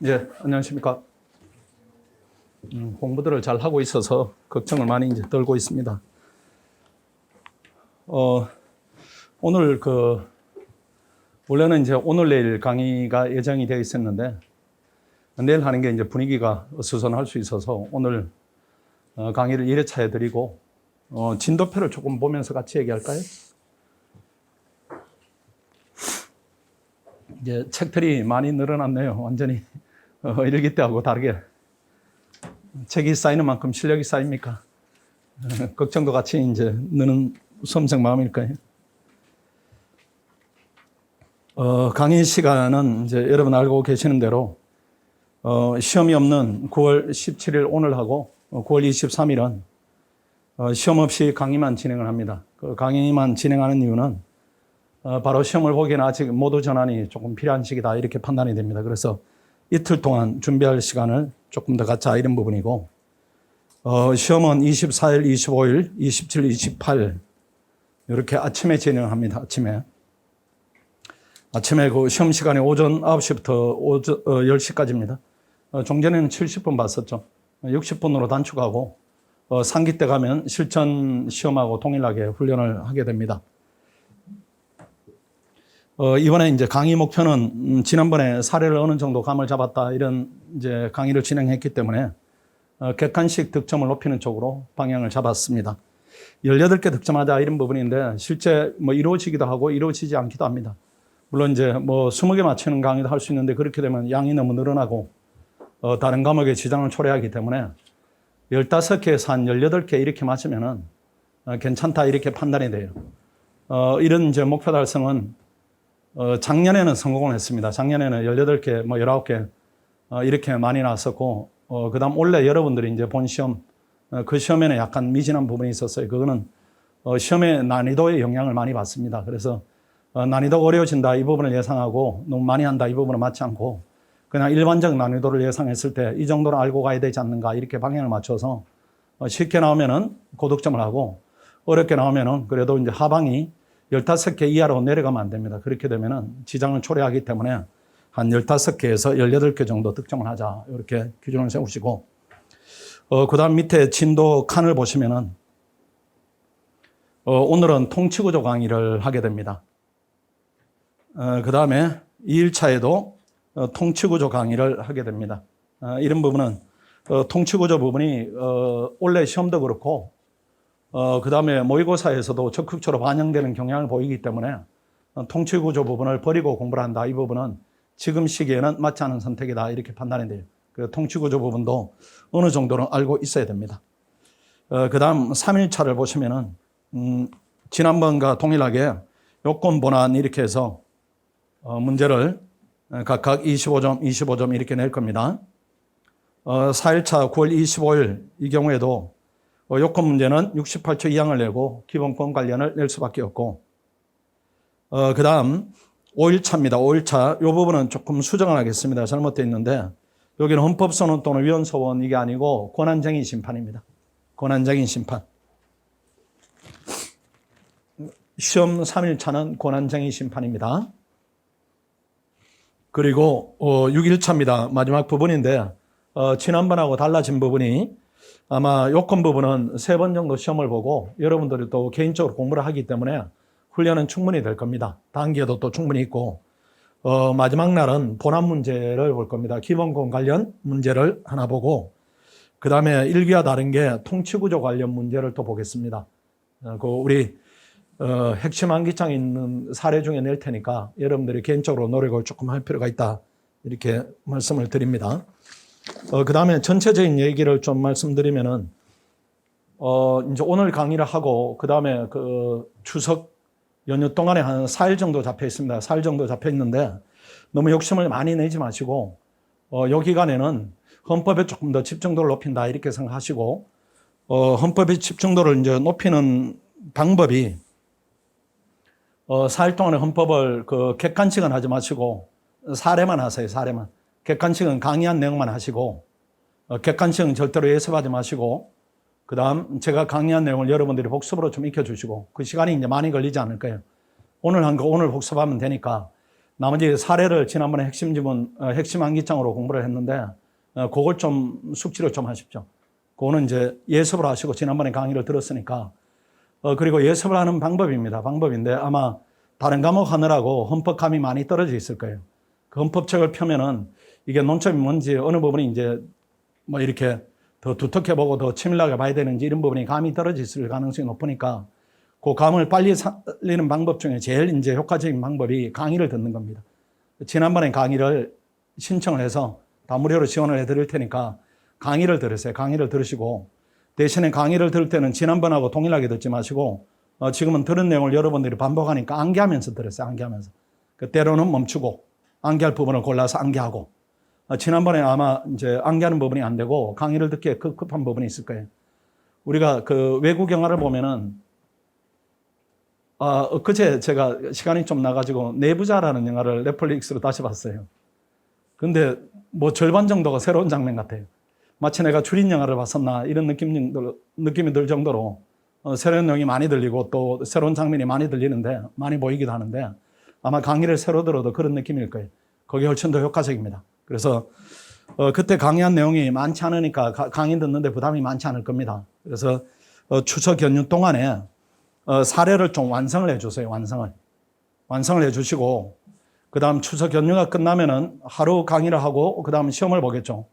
예, 안녕하십니까. 공부들을 잘 하고 있어서 걱정을 많이 이제 떨고 있습니다. 오늘 원래는 이제 오늘 내일 강의가 예정이 되어 있었는데, 내일 하는 게 이제 분위기가 어수선할 수 있어서 오늘 강의를 1회차 해드리고, 진도표를 조금 보면서 같이 얘기할까요? 이제 책들이 많이 늘어났네요. 완전히 일기 때하고 다르게. 책이 쌓이는 만큼 실력이 쌓입니까? 걱정도 같이 이제 느는 수험생 마음일까요? 강의 시간은 이제 여러분 알고 계시는 대로 시험이 없는 9월 17일 오늘 하고 9월 23일은 시험 없이 강의만 진행을 합니다. 그 강의만 진행하는 이유는 바로 시험을 보기에는 아직 모두 전환이 조금 필요한 시기다 이렇게 판단이 됩니다. 그래서 이틀 동안 준비할 시간을 조금 더 갖자 이런 부분이고, 시험은 24일, 25일, 27, 28 이렇게 아침에 진행합니다. 아침에 그 시험 시간이 오전 9시부터 10시까지입니다. 종전에는 70분 봤었죠. 60분으로 단축하고 3기 때 가면 실전 시험하고 동일하게 훈련을 하게 됩니다. 이번에 이제 강의 목표는 지난번에 사례를 어느 정도 감을 잡았다 이런 이제 강의를 진행했기 때문에 객관식 득점을 높이는 쪽으로 방향을 잡았습니다. 18개 득점하자 이런 부분인데 실제 뭐 이루어지기도 하고 이루어지지 않기도 합니다. 물론 이제 뭐 20개 맞추는 강의도 할 수 있는데 그렇게 되면 양이 너무 늘어나고 다른 과목에 지장을 초래하기 때문에 15개에서 한 18개 이렇게 맞으면은 괜찮다 이렇게 판단이 돼요. 이런 이제 목표 달성은 작년에는 성공을 했습니다. 작년에는 18개, 뭐 19개 이렇게 많이 나왔었고, 그 다음 올해 여러분들이 이제 본 시험, 그 시험에는 약간 미진한 부분이 있었어요. 그거는 시험의 난이도에 영향을 많이 받습니다. 그래서 난이도가 어려워진다 이 부분을 예상하고 너무 많이 한다 이 부분은 맞지 않고 그냥 일반적 난이도를 예상했을 때 이 정도는 알고 가야 되지 않는가 이렇게 방향을 맞춰서 쉽게 나오면은 고득점을 하고 어렵게 나오면은 그래도 이제 하방이 15개 이하로 내려가면 안 됩니다. 그렇게 되면은 지장을 초래하기 때문에 한 15개에서 18개 정도 득점을 하자. 이렇게 기준을 세우시고, 그 다음 밑에 진도 칸을 보시면은, 오늘은 통치구조 강의를 하게 됩니다. 그 다음에 2일차에도 통치구조 강의를 하게 됩니다. 이런 부분은, 통치구조 부분이, 원래 시험도 그렇고, 그 다음에 모의고사에서도 적극적으로 반영되는 경향을 보이기 때문에 통치구조 부분을 버리고 공부를 한다. 이 부분은 지금 시기에는 맞지 않은 선택이다. 이렇게 판단이 돼요. 그 통치구조 부분도 어느 정도는 알고 있어야 됩니다. 그 다음 3일차를 보시면은, 지난번과 동일하게 요건 본안 이렇게 해서 문제를 각각 25점, 25점 이렇게 낼 겁니다. 4일차 9월 25일 이 경우에도 요건 문제는 68초 이항을 내고 기본권 관련을 낼 수밖에 없고, 그 다음 5일차입니다. 5일차 이 부분은 조금 수정을 하겠습니다. 잘못되어 있는데 여기는 헌법소원 또는 위헌소원 이게 아니고 권한쟁의 심판입니다. 권한쟁의 심판. 시험 3일차는 권한쟁의 심판입니다. 그리고 6일차입니다. 마지막 부분인데 지난번하고 달라진 부분이 아마 요건 부분은 3번 정도 시험을 보고 여러분들이 또 개인적으로 공부를 하기 때문에 훈련은 충분히 될 겁니다. 단계도 또 충분히 있고, 마지막 날은 본안 문제를 볼 겁니다. 기본권 관련 문제를 하나 보고, 그 다음에 일기와 다른 게 통치구조 관련 문제를 또 보겠습니다. 우리, 핵심 암기장에 있는 사례 중에 낼 테니까 여러분들이 개인적으로 노력을 조금 할 필요가 있다. 이렇게 말씀을 드립니다. 그 다음에 전체적인 얘기를 좀 말씀드리면은, 이제 오늘 강의를 하고, 그 다음에 추석 연휴 동안에 한 4일 정도 잡혀 있습니다. 4일 정도 잡혀 있는데, 너무 욕심을 많이 내지 마시고, 요 기간에는 헌법에 조금 더 집중도를 높인다, 이렇게 생각하시고, 헌법의 집중도를 이제 높이는 방법이, 4일 동안에 헌법을 객관식은 하지 마시고, 사례만 하세요, 사례만. 객관식은 강의한 내용만 하시고, 객관식은 절대로 예습하지 마시고, 그 다음 제가 강의한 내용을 여러분들이 복습으로 좀 익혀주시고, 그 시간이 이제 많이 걸리지 않을 거예요. 오늘 한 거 오늘 복습하면 되니까, 나머지 사례를 지난번에 핵심 지문, 핵심 암기장으로 공부를 했는데, 그걸 좀 숙지를 좀 하십시오. 그거는 이제 예습을 하시고 지난번에 강의를 들었으니까, 그리고 예습을 하는 방법입니다. 방법인데 아마 다른 과목 하느라고 헌법감이 많이 떨어져 있을 거예요. 그 헌법책을 펴면은 이게 논점이 뭔지 어느 부분이 이제 뭐 이렇게 더 두텁게 보고 더 치밀하게 봐야 되는지 이런 부분이 감이 떨어져 있을 가능성이 높으니까 그 감을 빨리 살리는 방법 중에 제일 이제 효과적인 방법이 강의를 듣는 겁니다. 지난번에 강의를 신청을 해서 다 무료로 지원을 해드릴 테니까 강의를 들으세요. 강의를 들으시고 대신에 강의를 들을 때는 지난번하고 동일하게 듣지 마시고 지금은 들은 내용을 여러분들이 반복하니까 암기하면서 들으세요. 암기하면서. 때로는 멈추고 암기할 부분을 골라서 암기하고 지난번에 아마 이제 암기하는 부분이 안 되고 강의를 듣기에 급한 부분이 있을 거예요. 우리가 그 외국 영화를 보면은 엊그제 제가 시간이 좀 나가지고 내부자라는 영화를 넷플릭스로 다시 봤어요. 근데 뭐 절반 정도가 새로운 장면 같아요. 마치 내가 줄인 영화를 봤었나 이런 느낌이 들 정도로 새로운 내용이 많이 들리고 또 새로운 장면이 많이 들리는데 많이 보이기도 하는데 아마 강의를 새로 들어도 그런 느낌일 거예요. 그게 훨씬 더 효과적입니다. 그래서 그때 강의한 내용이 많지 않으니까 강의 듣는데 부담이 많지 않을 겁니다. 그래서 추석 연휴 동안에 사례를 좀 완성을 해주세요. 완성을 해주시고 그 다음 추석 연휴가 끝나면은 하루 강의를 하고 그 다음 시험을 보겠죠.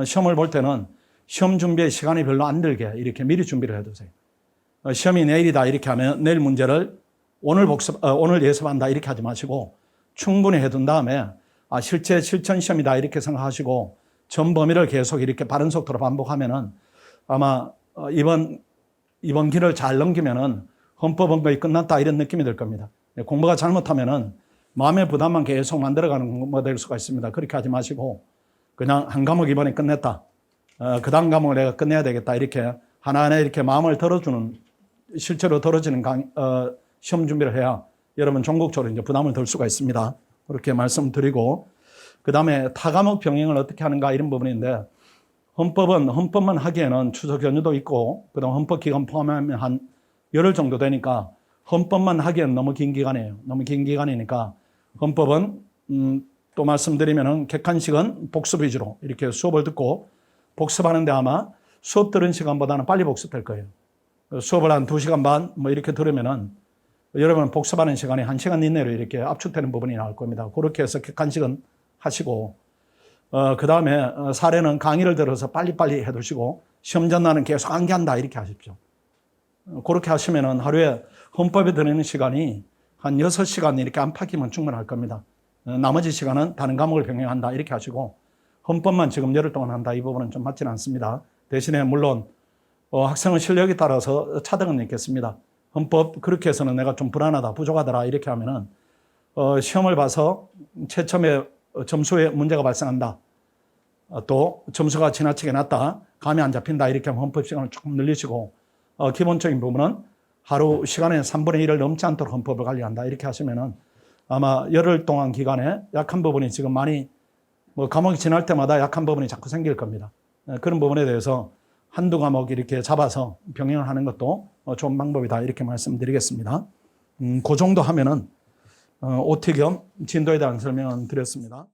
시험을 볼 때는 시험 준비에 시간이 별로 안 들게 이렇게 미리 준비를 해두세요. 시험이 내일이다 이렇게 하면 내일 문제를 오늘 예습한다 이렇게 하지 마시고 충분히 해둔 다음에 실제 실전 시험이다 이렇게 생각하시고 전 범위를 계속 이렇게 빠른 속도로 반복하면은 아마 이번 기를 잘 넘기면은 헌법 언급이 끝났다 이런 느낌이 들 겁니다. 공부가 잘못하면은 마음의 부담만 계속 만들어가는 공부가 될 수가 있습니다. 그렇게 하지 마시고 그냥 한 과목 이번에 끝냈다. 그 다음 과목을 내가 끝내야 되겠다. 이렇게 하나하나 이렇게 마음을 덜어주는 실제로 덜어지는 시험 준비를 해야 여러분 전국적으로 이제 부담을 덜 수가 있습니다. 그렇게 말씀드리고 그 다음에 타과목 병행을 어떻게 하는가 이런 부분인데 헌법만 하기에는 추석 연휴도 있고 그 다음 헌법 기간 포함하면 한 열흘 정도 되니까 헌법만 하기에는 너무 긴 기간이에요. 너무 긴 기간이니까 헌법은 또 말씀드리면은 객관식은 복습 위주로 이렇게 수업을 듣고 복습하는데 아마 수업 들은 시간보다는 빨리 복습될 거예요. 수업을 한 2시간 반 뭐 이렇게 들으면은 여러분 복습하는 시간이 1시간 이내로 이렇게 압축되는 부분이 나올 겁니다. 그렇게 해서 객관식은 하시고 그 다음에 사례는 강의를 들어서 빨리빨리 해두시고 시험 전날은 계속 암기한다 이렇게 하십시오. 그렇게 하시면은 하루에 헌법에 드리는 시간이 한 6시간 이렇게 안팎이면 충분할 겁니다. 나머지 시간은 다른 과목을 병행한다 이렇게 하시고 헌법만 지금 열흘 동안 한다 이 부분은 좀 맞지는 않습니다. 대신에 물론 학생의 실력에 따라서 차등은 있겠습니다. 헌법 그렇게 해서는 내가 좀 불안하다 부족하더라 이렇게 하면은 시험을 봐서 최첨에 점수에 문제가 발생한다. 또 점수가 지나치게 낮다. 감이 안 잡힌다. 이렇게 하면 헌법 시간을 조금 늘리시고 기본적인 부분은 하루 시간의 3분의 1을 넘지 않도록 헌법을 관리한다. 이렇게 하시면은 아마 열흘 동안 기간에 약한 부분이 지금 많이 과목이 지날 때마다 약한 부분이 자꾸 생길 겁니다. 그런 부분에 대해서 한두 과목 이렇게 잡아서 병행을 하는 것도 좋은 방법이다. 이렇게 말씀드리겠습니다. 그 정도 하면은 OT 겸 진도에 대한 설명을 드렸습니다.